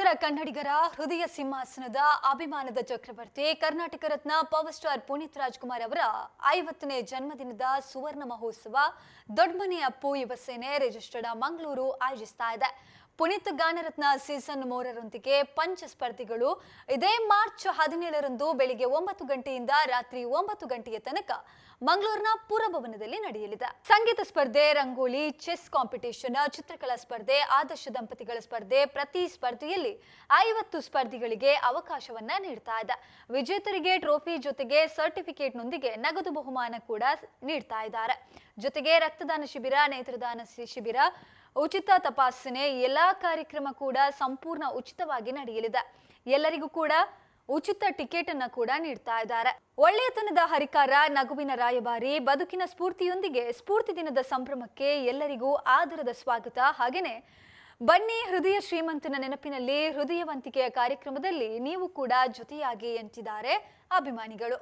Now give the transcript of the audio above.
ಅಮರ ಕನ್ನಡಿಗರ ಹೃದಯ ಸಿಂಹಾಸನದ ಅಭಿಮಾನದ ಚಕ್ರವರ್ತಿ ಕರ್ನಾಟಕ ರತ್ನ ಪವರ್ ಸ್ಟಾರ್ ಪುನೀತ್ ರಾಜ್ಕುಮಾರ್ ಅವರ 50ನೇ ಜನ್ಮದಿನದ ಸುವರ್ಣ ಮಹೋತ್ಸವ ದೊಡ್ಡಮನೆ ಅಪ್ಪು ಯುವ ಸೇನೆ ರಿಜಿಸ್ಟರ್ಡ್ ಮಂಗಳೂರು ಆಯೋಜಿಸ್ತಾ ಇದೆ. ಪುನೀತ್ ಗಾನರತ್ನ ಸೀಸನ್ 3ರೊಂದಿಗೆ ಪಂಚ ಸ್ಪರ್ಧಿಗಳು ಇದೇ ಮಾರ್ಚ್ 17ರಂದು ಬೆಳಿಗ್ಗೆ 9 ಗಂಟೆಯಿಂದ ರಾತ್ರಿ 9 ಗಂಟೆಯ ತನಕ ಮಂಗಳೂರಿನ ಪುರಭವನದಲ್ಲಿ ನಡೆಯಲಿದೆ. ಸಂಗೀತ ಸ್ಪರ್ಧೆ, ರಂಗೋಲಿ, ಚೆಸ್ ಕಾಂಪಿಟೇಷನ್, ಚಿತ್ರಕಲಾ ಸ್ಪರ್ಧೆ, ಆದರ್ಶ ದಂಪತಿಗಳ ಸ್ಪರ್ಧೆ, ಪ್ರತಿ ಸ್ಪರ್ಧೆಯಲ್ಲಿ 50 ಸ್ಪರ್ಧಿಗಳಿಗೆ ಅವಕಾಶವನ್ನ ನೀಡ್ತಾ ಇದೆ. ವಿಜೇತರಿಗೆ ಟ್ರೋಫಿ ಜೊತೆಗೆ ಸರ್ಟಿಫಿಕೇಟ್ನೊಂದಿಗೆ ನಗದು ಬಹುಮಾನ ಕೂಡ ನೀಡ್ತಾ ಇದ್ದಾರೆ. ಜೊತೆಗೆ ರಕ್ತದಾನ ಶಿಬಿರ, ನೇತ್ರದಾನ ಶಿಬಿರ, ಉಚಿತ ತಪಾಸಣೆ, ಎಲ್ಲಾ ಕಾರ್ಯಕ್ರಮ ಕೂಡ ಸಂಪೂರ್ಣ ಉಚಿತವಾಗಿ ನಡೆಯಲಿದೆ. ಎಲ್ಲರಿಗೂ ಕೂಡ ಉಚಿತ ಟಿಕೆಟ್ ಅನ್ನ ಕೂಡ ನೀಡ್ತಾ ಇದ್ದಾರೆ. ಒಳ್ಳೆಯತನದ ಹರಿಕಾರ, ನಗುವಿನ ರಾಯಭಾರಿ, ಬದುಕಿನ ಸ್ಫೂರ್ತಿಯೊಂದಿಗೆ ಸ್ಫೂರ್ತಿ ದಿನದ ಸಂಭ್ರಮಕ್ಕೆ ಎಲ್ಲರಿಗೂ ಆದರದ ಸ್ವಾಗತ. ಹಾಗೇನೆ ಬನ್ನಿ ಹೃದಯ ಶ್ರೀಮಂತನ ನೆನಪಿನಲ್ಲಿ ಹೃದಯವಂತಿಕೆಯ ಕಾರ್ಯಕ್ರಮದಲ್ಲಿ ನೀವು ಕೂಡ ಜೊತೆಯಾಗಿ ಎಂತಿದ್ದಾರೆ ಅಭಿಮಾನಿಗಳು.